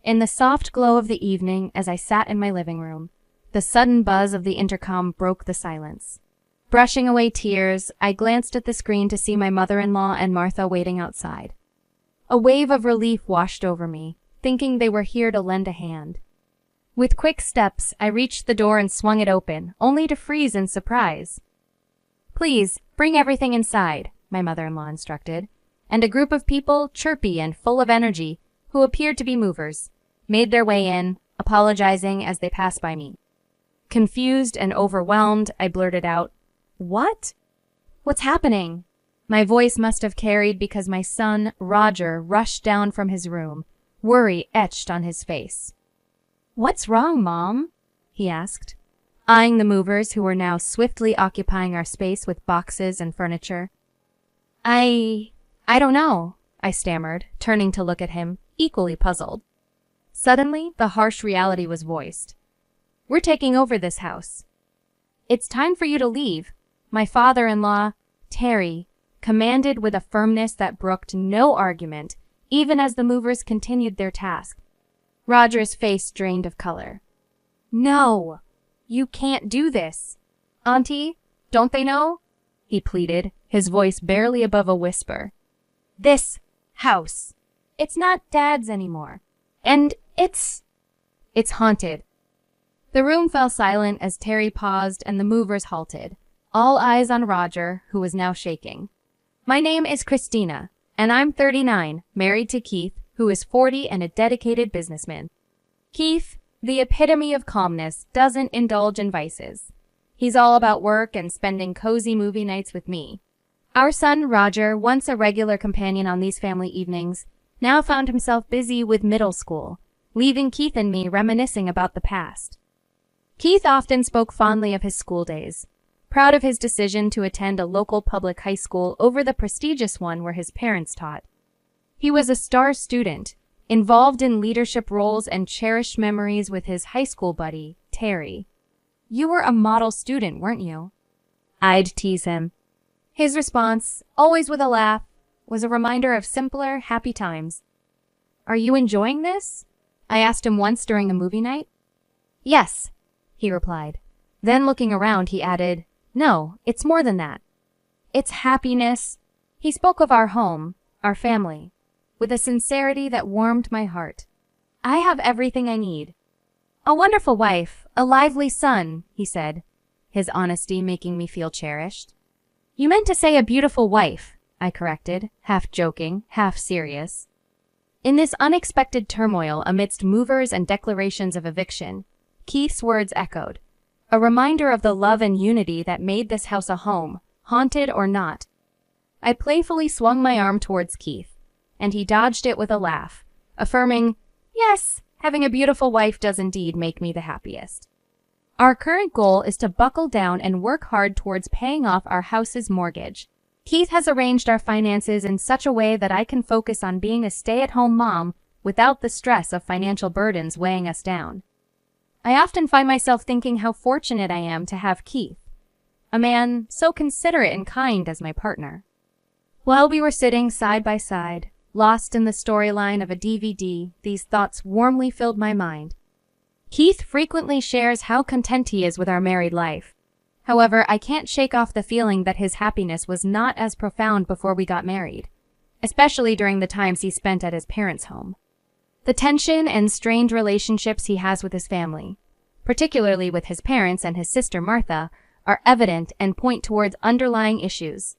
In the soft glow of the evening, as I sat in my living room, the sudden buzz of the intercom broke the silence. Brushing away tears, I glanced at the screen to see my mother-in-law and Martha waiting outside. A wave of relief washed over me, thinking they were here to lend a hand. With quick steps, I reached the door and swung it open, only to freeze in surprise. "Please, bring everything inside," my mother-in-law instructed, and a group of people, chirpy and full of energy, who appeared to be movers, made their way in, apologizing as they passed by me. Confused and overwhelmed, I blurted out, "What? What's happening?" My voice must have carried because my son, Roger, rushed down from his room, worry etched on his face. "What's wrong, Mom?" he asked, eyeing the movers who were now swiftly occupying our space with boxes and furniture. I don't know," I stammered, turning to look at him, equally puzzled. Suddenly, the harsh reality was voiced. "We're taking over this house. It's time for you to leave," my father-in-law, Terry, commanded with a firmness that brooked no argument, even as the movers continued their task. Roger's face drained of color. "No, you can't do this. Auntie, don't they know?" he pleaded, his voice barely above a whisper. "This house, it's not Dad's anymore. And it's haunted." The room fell silent as Terry paused and the movers halted, all eyes on Roger, who was now shaking. "My name is Christina, and I'm 39, married to Keith, who is 40 and a dedicated businessman. Keith, the epitome of calmness, doesn't indulge in vices. He's all about work and spending cozy movie nights with me. Our son, Roger, once a regular companion on these family evenings, now found himself busy with middle school, leaving Keith and me reminiscing about the past. Keith often spoke fondly of his school days, proud of his decision to attend a local public high school over the prestigious one where his parents taught. He was a star student, involved in leadership roles and cherished memories with his high school buddy, Terry. "You were a model student, weren't you?" I'd tease him. His response, always with a laugh, was a reminder of simpler, happy times. "Are you enjoying this?" I asked him once during a movie night. "Yes," he replied. Then looking around, he added, "No, it's more than that. It's happiness." He spoke of our home, our family, with a sincerity that warmed my heart. "I have everything I need. A wonderful wife, a lively son," he said, his honesty making me feel cherished. "You meant to say a beautiful wife," I corrected, half joking, half serious. In this unexpected turmoil amidst movers and declarations of eviction, Keith's words echoed, a reminder of the love and unity that made this house a home, haunted or not. I playfully swung my arm towards Keith, and he dodged it with a laugh, affirming, "Yes, having a beautiful wife does indeed make me the happiest." Our current goal is to buckle down and work hard towards paying off our house's mortgage. Keith has arranged our finances in such a way that I can focus on being a stay-at-home mom without the stress of financial burdens weighing us down. I often find myself thinking how fortunate I am to have Keith, a man so considerate and kind as my partner. While we were sitting side by side, lost in the storyline of a DVD, these thoughts warmly filled my mind. Keith frequently shares how content he is with our married life. However, I can't shake off the feeling that his happiness was not as profound before we got married, especially during the times he spent at his parents' home. The tension and strained relationships he has with his family, particularly with his parents and his sister Martha, are evident and point towards underlying issues.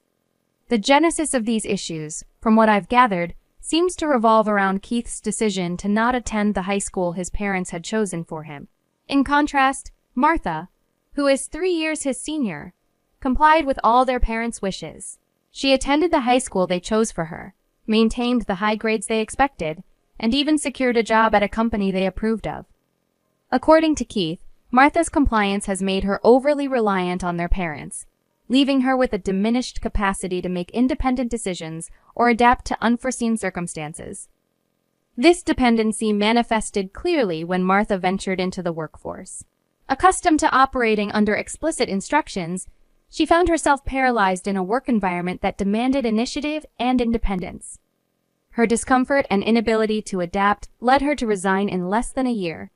The genesis of these issues, from what I've gathered, seems to revolve around Keith's decision to not attend the high school his parents had chosen for him. In contrast, Martha, who is 3 years his senior, complied with all their parents' wishes. She attended the high school they chose for her, maintained the high grades they expected, and even secured a job at a company they approved of. According to Keith, Martha's compliance has made her overly reliant on their parents, leaving her with a diminished capacity to make independent decisions or adapt to unforeseen circumstances. This dependency manifested clearly when Martha ventured into the workforce. Accustomed to operating under explicit instructions, she found herself paralyzed in a work environment that demanded initiative and independence. Her discomfort and inability to adapt led her to resign in less than a year.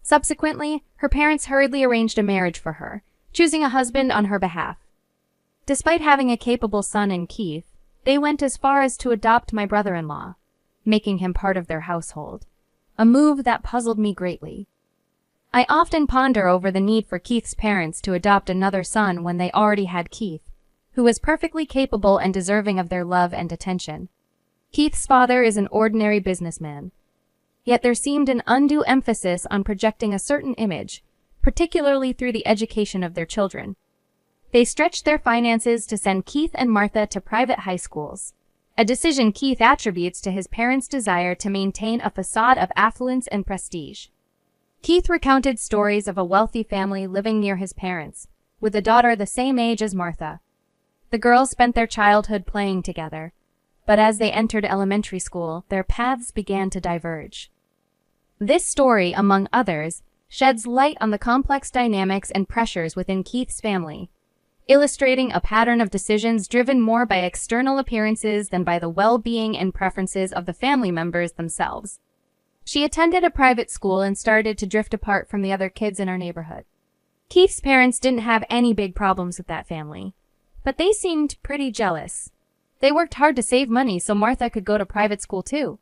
Subsequently, her parents hurriedly arranged a marriage for her, choosing a husband on her behalf. Despite having a capable son in Keith, they went as far as to adopt my brother-in-law, making him part of their household, a move that puzzled me greatly. I often ponder over the need for Keith's parents to adopt another son when they already had Keith, who was perfectly capable and deserving of their love and attention. Keith's father is an ordinary businessman, yet there seemed an undue emphasis on projecting a certain image, particularly through the education of their children. They stretched their finances to send Keith and Martha to private high schools, a decision Keith attributes to his parents' desire to maintain a facade of affluence and prestige. Keith recounted stories of a wealthy family living near his parents, with a daughter the same age as Martha. The girls spent their childhood playing together, but as they entered elementary school, their paths began to diverge. This story, among others, sheds light on the complex dynamics and pressures within Keith's family, illustrating a pattern of decisions driven more by external appearances than by the well-being and preferences of the family members themselves. She attended a private school and started to drift apart from the other kids in our neighborhood. Keith's parents didn't have any big problems with that family, but they seemed pretty jealous. They worked hard to save money so Martha could go to private school too.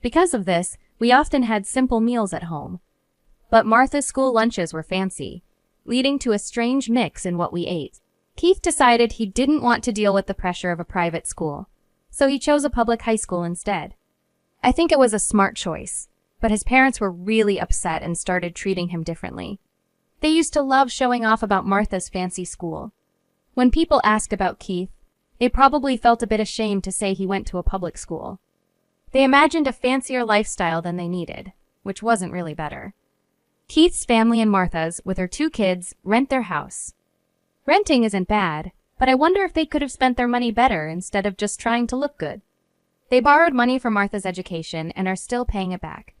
Because of this, we often had simple meals at home. But Martha's school lunches were fancy, leading to a strange mix in what we ate. Keith decided he didn't want to deal with the pressure of a private school, so he chose a public high school instead. I think it was a smart choice, but his parents were really upset and started treating him differently. They used to love showing off about Martha's fancy school. When people asked about Keith, they probably felt a bit ashamed to say he went to a public school. They imagined a fancier lifestyle than they needed, which wasn't really better. Keith's family and Martha's, with her 2 kids, rent their house. Renting isn't bad, but I wonder if they could have spent their money better instead of just trying to look good. They borrowed money for Martha's education and are still paying it back.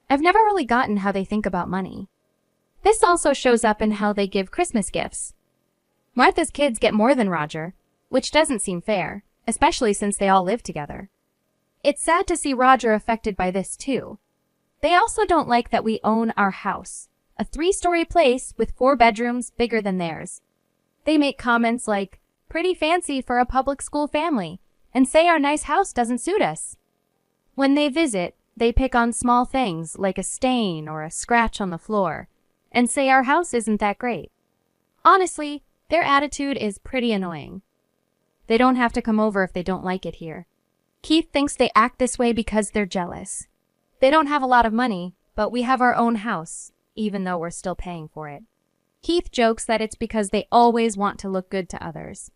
I've never really gotten how they think about money. This also shows up in how they give Christmas gifts. Martha's kids get more than Roger, which doesn't seem fair, especially since they all live together. It's sad to see Roger affected by this too. They also don't like that we own our house, a 3-story place with 4 bedrooms bigger than theirs. They make comments like, "Pretty fancy for a public school family," and say our nice house doesn't suit us. When they visit, they pick on small things like a stain or a scratch on the floor, and say our house isn't that great. Honestly, their attitude is pretty annoying. They don't have to come over if they don't like it here. Keith thinks they act this way because they're jealous. They don't have a lot of money, but we have our own house, even though we're still paying for it. Keith jokes that it's because they always want to look good to others.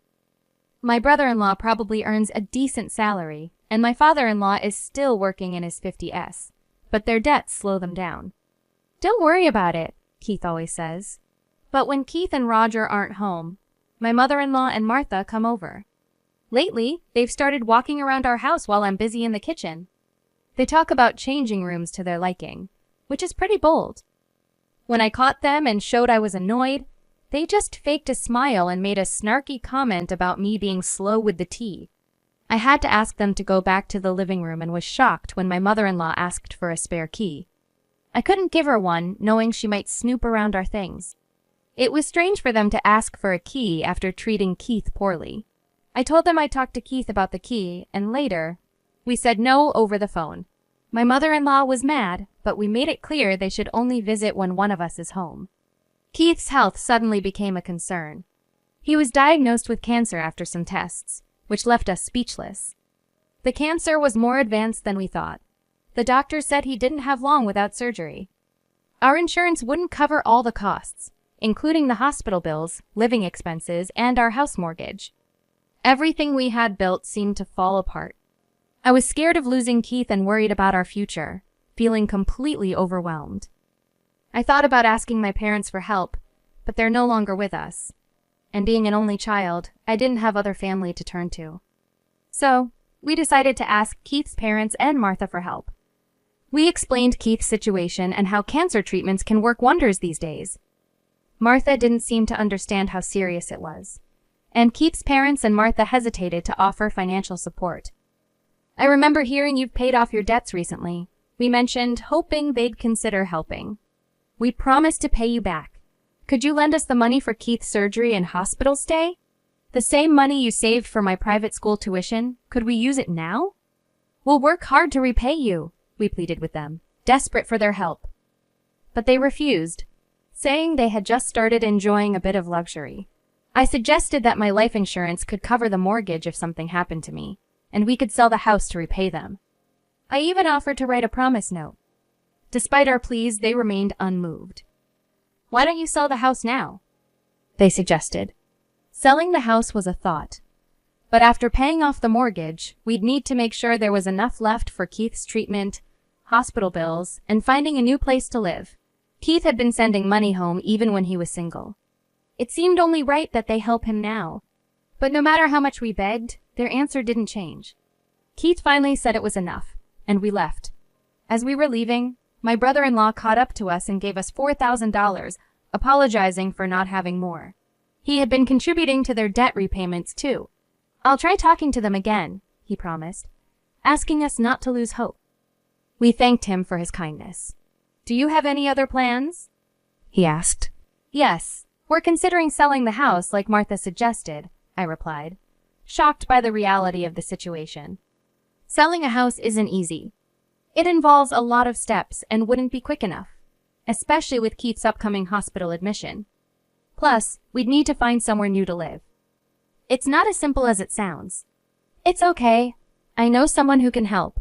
My brother-in-law probably earns a decent salary, and my father-in-law is still working in his 50s, but their debts slow them down. "Don't worry about it," Keith always says. But when Keith and Roger aren't home, my mother-in-law and Martha come over. Lately, they've started walking around our house while I'm busy in the kitchen. They talk about changing rooms to their liking, which is pretty bold. When I caught them and showed I was annoyed, they just faked a smile and made a snarky comment about me being slow with the tea. I had to ask them to go back to the living room and was shocked when my mother-in-law asked for a spare key. I couldn't give her one, knowing she might snoop around our things. It was strange for them to ask for a key after treating Keith poorly. I told them I'd talk to Keith about the key, and later, we said no over the phone. My mother-in-law was mad, but we made it clear they should only visit when one of us is home. Keith's health suddenly became a concern. He was diagnosed with cancer after some tests, which left us speechless. The cancer was more advanced than we thought. The doctor said he didn't have long without surgery. Our insurance wouldn't cover all the costs, including the hospital bills, living expenses, and our house mortgage. Everything we had built seemed to fall apart. I was scared of losing Keith and worried about our future, feeling completely overwhelmed. I thought about asking my parents for help, but they're no longer with us. And being an only child, I didn't have other family to turn to. So, we decided to ask Keith's parents and Martha for help. We explained Keith's situation and how cancer treatments can work wonders these days. Martha didn't seem to understand how serious it was, and Keith's parents and Martha hesitated to offer financial support. I remember hearing you've paid off your debts recently. We mentioned hoping they'd consider helping. We promised to pay you back. Could you lend us the money for Keith's surgery and hospital stay? The same money you saved for my private school tuition, could we use it now? We'll work hard to repay you, we pleaded with them, desperate for their help. But they refused, saying they had just started enjoying a bit of luxury. I suggested that my life insurance could cover the mortgage if something happened to me, and we could sell the house to repay them. I even offered to write a promise note. Despite our pleas, they remained unmoved. Why don't you sell the house now? They suggested. Selling the house was a thought. But after paying off the mortgage, we'd need to make sure there was enough left for Keith's treatment, hospital bills, and finding a new place to live. Keith had been sending money home even when he was single. It seemed only right that they help him now. But no matter how much we begged, their answer didn't change. Keith finally said it was enough, and we left. As we were leaving, my brother-in-law caught up to us and gave us $4,000, apologizing for not having more. He had been contributing to their debt repayments too. I'll try talking to them again, he promised, asking us not to lose hope. We thanked him for his kindness. Do you have any other plans? He asked. Yes, we're considering selling the house like Martha suggested, I replied, shocked by the reality of the situation. Selling a house isn't easy. It involves a lot of steps and wouldn't be quick enough, especially with Keith's upcoming hospital admission. Plus, we'd need to find somewhere new to live. It's not as simple as it sounds. It's okay. I know someone who can help,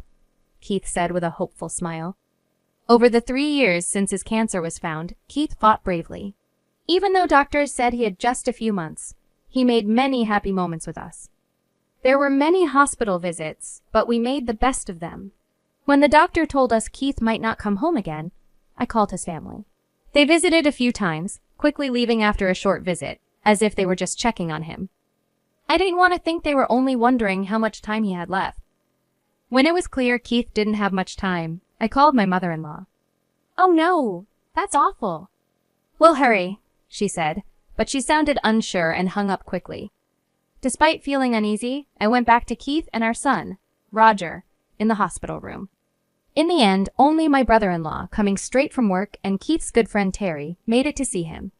Keith said with a hopeful smile. Over the 3 years since his cancer was found, Keith fought bravely. Even though doctors said he had just a few months, he made many happy moments with us. There were many hospital visits, but we made the best of them. When the doctor told us Keith might not come home again, I called his family. They visited a few times, quickly leaving after a short visit, as if they were just checking on him. I didn't want to think they were only wondering how much time he had left. When it was clear Keith didn't have much time, I called my mother-in-law. Oh no, that's awful. We'll hurry, she said, but she sounded unsure and hung up quickly. Despite feeling uneasy, I went back to Keith and our son, Roger, in the hospital room. In the end, only my brother-in-law, coming straight from work, and Keith's good friend Terry, made it to see him.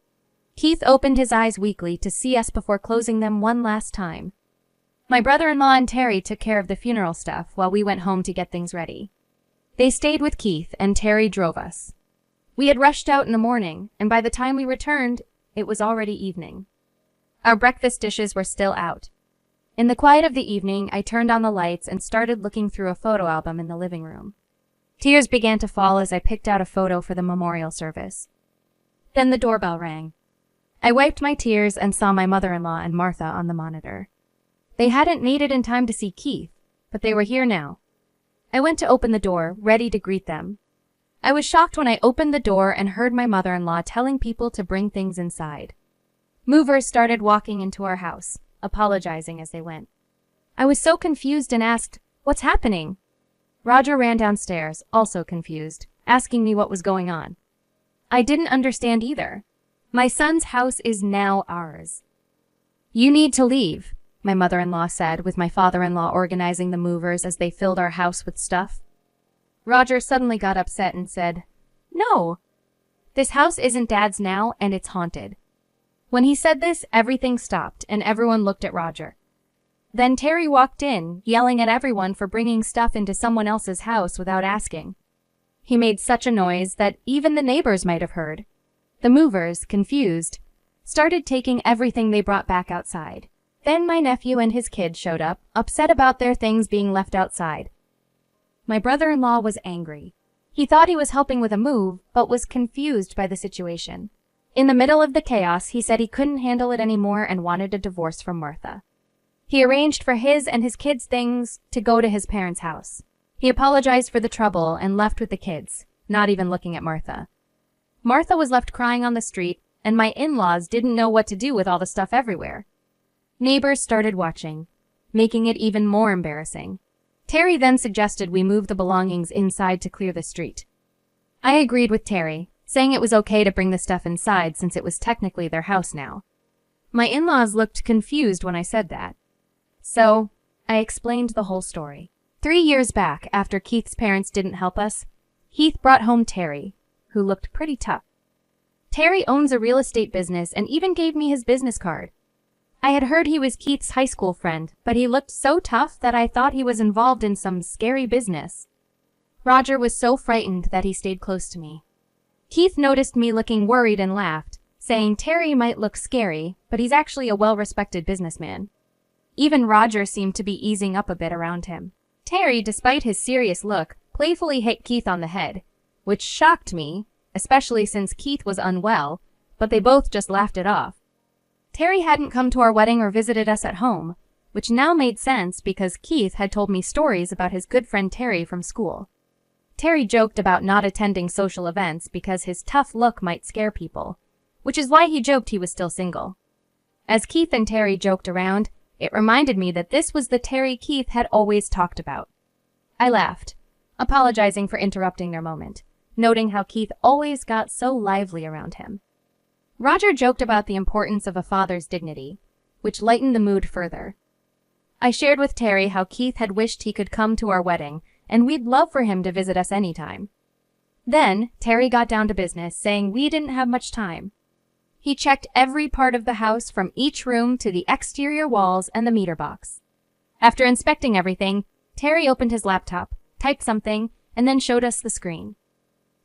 Keith opened his eyes weakly to see us before closing them one last time. My brother-in-law and Terry took care of the funeral stuff while we went home to get things ready. They stayed with Keith, and Terry drove us. We had rushed out in the morning, and by the time we returned, it was already evening. Our breakfast dishes were still out. In the quiet of the evening, I turned on the lights and started looking through a photo album in the living room. Tears began to fall as I picked out a photo for the memorial service. Then the doorbell rang. I wiped my tears and saw my mother-in-law and Martha on the monitor. They hadn't made it in time to see Keith, but they were here now. I went to open the door, ready to greet them. I was shocked when I opened the door and heard my mother-in-law telling people to bring things inside. Movers started walking into our house, apologizing as they went. I was so confused and asked, "What's happening?" Roger ran downstairs, also confused, asking me what was going on. I didn't understand either. My son's house is now ours. You need to leave, my mother-in-law said, with my father-in-law organizing the movers as they filled our house with stuff. Roger suddenly got upset and said, "No, this house isn't Dad's now, and it's haunted." When he said this, everything stopped, and everyone looked at Roger. Then Terry walked in, yelling at everyone for bringing stuff into someone else's house without asking. He made such a noise that even the neighbors might have heard. The movers, confused, started taking everything they brought back outside. Then my nephew and his kid showed up, upset about their things being left outside. My brother-in-law was angry. He thought he was helping with a move, but was confused by the situation. In the middle of the chaos, he said he couldn't handle it anymore and wanted a divorce from Martha. He arranged for his and his kids' things to go to his parents' house. He apologized for the trouble and left with the kids, not even looking at Martha. Martha was left crying on the street, and my in-laws didn't know what to do with all the stuff everywhere. Neighbors started watching, making it even more embarrassing. Terry then suggested we move the belongings inside to clear the street. I agreed with Terry, saying it was okay to bring the stuff inside since it was technically their house now. My in-laws looked confused when I said that. So, I explained the whole story. 3 years back, after Keith's parents didn't help us, Keith brought home Terry, who looked pretty tough. Terry owns a real estate business and even gave me his business card. I had heard he was Keith's high school friend, but he looked so tough that I thought he was involved in some scary business. Roger was so frightened that he stayed close to me. Keith noticed me looking worried and laughed, saying Terry might look scary, but he's actually a well-respected businessman. Even Roger seemed to be easing up a bit around him. Terry, despite his serious look, playfully hit Keith on the head, which shocked me, especially since Keith was unwell, but they both just laughed it off. Terry hadn't come to our wedding or visited us at home, which now made sense because Keith had told me stories about his good friend Terry from school. Terry joked about not attending social events because his tough look might scare people, which is why he joked he was still single. As Keith and Terry joked around, it reminded me that this was the Terry Keith had always talked about. I laughed, apologizing for interrupting their moment, noting how Keith always got so lively around him. Roger joked about the importance of a father's dignity, which lightened the mood further. I shared with Terry how Keith had wished he could come to our wedding, and we'd love for him to visit us anytime. Then, Terry got down to business, saying we didn't have much time. He checked every part of the house from each room to the exterior walls and the meter box. After inspecting everything, Terry opened his laptop, typed something, and then showed us the screen.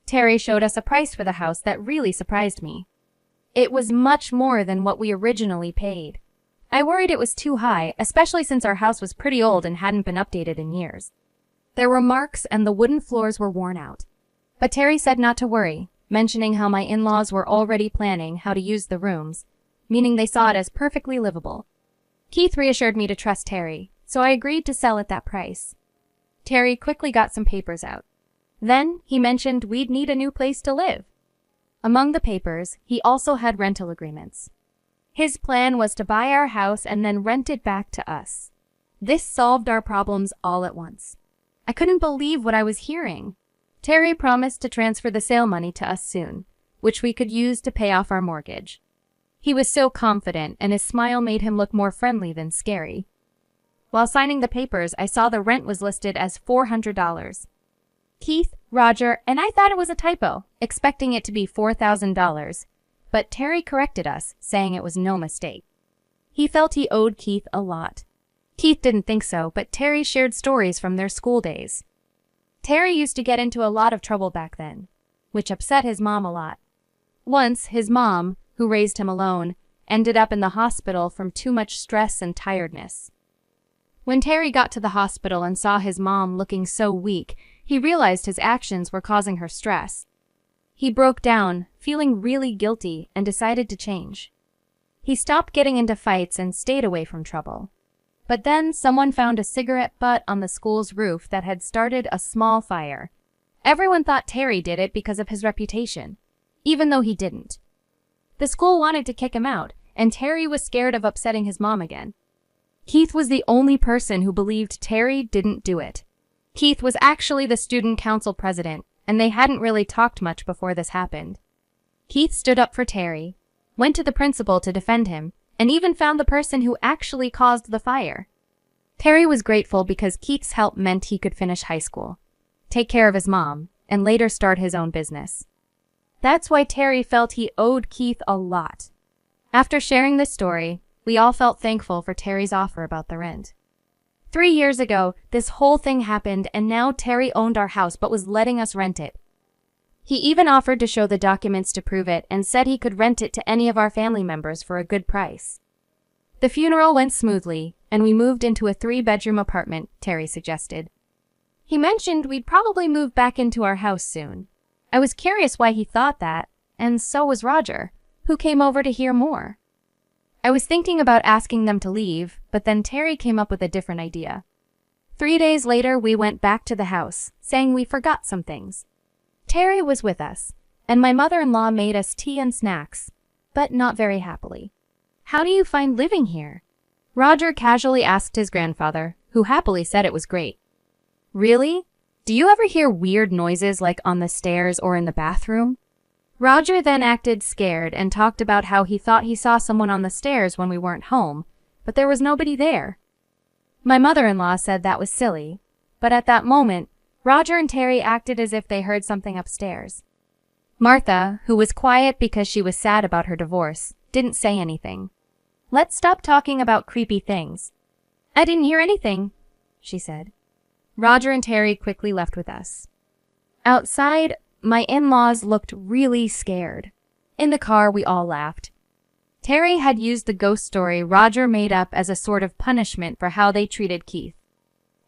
Terry showed us a price for the house that really surprised me. It was much more than what we originally paid. I worried it was too high, especially since our house was pretty old and hadn't been updated in years. There were marks and the wooden floors were worn out. But Terry said not to worry, mentioning how my in-laws were already planning how to use the rooms, meaning they saw it as perfectly livable. Keith reassured me to trust Terry, so I agreed to sell at that price. Terry quickly got some papers out. Then he mentioned we'd need a new place to live. Among the papers, he also had rental agreements. His plan was to buy our house and then rent it back to us. This solved our problems all at once. I couldn't believe what I was hearing. Terry promised to transfer the sale money to us soon, which we could use to pay off our mortgage. He was so confident, and his smile made him look more friendly than scary. While signing the papers, I saw the rent was listed as $400. Keith, Roger, and I thought it was a typo, expecting it to be $4,000, but Terry corrected us, saying it was no mistake. He felt he owed Keith a lot. Keith didn't think so, but Terry shared stories from their school days. Terry used to get into a lot of trouble back then, which upset his mom a lot. Once, his mom, who raised him alone, ended up in the hospital from too much stress and tiredness. When Terry got to the hospital and saw his mom looking so weak, he realized his actions were causing her stress. He broke down, feeling really guilty, and decided to change. He stopped getting into fights and stayed away from trouble. But then someone found a cigarette butt on the school's roof that had started a small fire. Everyone thought Terry did it because of his reputation, even though he didn't. The school wanted to kick him out, and Terry was scared of upsetting his mom again. Keith was the only person who believed Terry didn't do it. Keith was actually the student council president, and they hadn't really talked much before this happened. Keith stood up for Terry, went to the principal to defend him, and even found the person who actually caused the fire. Terry was grateful because Keith's help meant he could finish high school, take care of his mom, and later start his own business. That's why Terry felt he owed Keith a lot. After sharing this story, we all felt thankful for Terry's offer about the rent. 3 years ago, this whole thing happened, and now Terry owned our house but was letting us rent it. He even offered to show the documents to prove it and said he could rent it to any of our family members for a good price. The funeral went smoothly, and we moved into a 3-bedroom apartment, Terry suggested. He mentioned we'd probably move back into our house soon. I was curious why he thought that, and so was Roger, who came over to hear more. I was thinking about asking them to leave, but then Terry came up with a different idea. 3 days later, we went back to the house, saying we forgot some things. Terry was with us, and my mother-in-law made us tea and snacks, but not very happily. "How do you find living here?" Roger casually asked his grandfather, who happily said it was great. "Really? Do you ever hear weird noises like on the stairs or in the bathroom?" Roger then acted scared and talked about how he thought he saw someone on the stairs when we weren't home, but there was nobody there. My mother-in-law said that was silly, but at that moment, Roger and Terry acted as if they heard something upstairs. Martha, who was quiet because she was sad about her divorce, didn't say anything. "Let's stop talking about creepy things." "I didn't hear anything," she said. Roger and Terry quickly left with us. Outside, my in-laws looked really scared. In the car, we all laughed. Terry had used the ghost story Roger made up as a sort of punishment for how they treated Keith.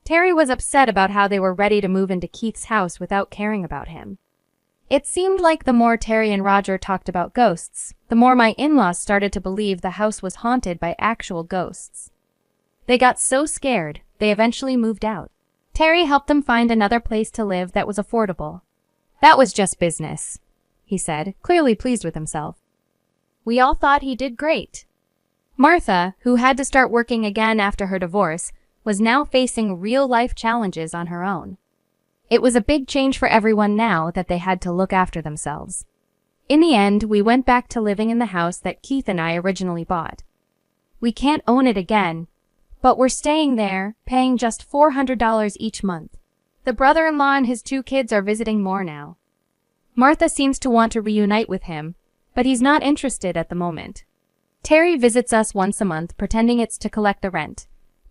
Terry was upset about how they were ready to move into Keith's house without caring about him. It seemed like the more Terry and Roger talked about ghosts, the more my in-laws started to believe the house was haunted by actual ghosts. They got so scared, they eventually moved out. Terry helped them find another place to live that was affordable. "That was just business," he said, clearly pleased with himself. We all thought he did great. Martha, who had to start working again after her divorce, was now facing real-life challenges on her own. It was a big change for everyone now that they had to look after themselves. In the end, we went back to living in the house that Keith and I originally bought. We can't own it again, but we're staying there, paying just $400 each month. The brother-in-law and his 2 kids are visiting more now. Martha seems to want to reunite with him, but he's not interested at the moment. Terry visits us once a month, pretending it's to collect the rent.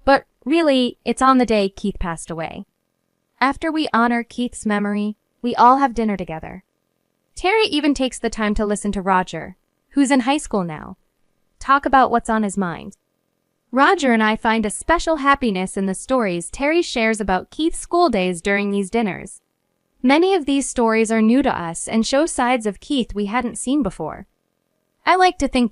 But really, it's on the day Keith passed away. After we honor Keith's memory, we all have dinner together. Terry even takes the time to listen to Roger, who's in high school now, talk about what's on his mind. Roger and I find a special happiness in the stories Terry shares about Keith's school days during these dinners. Many of these stories are new to us and show sides of Keith we hadn't seen before. I like to think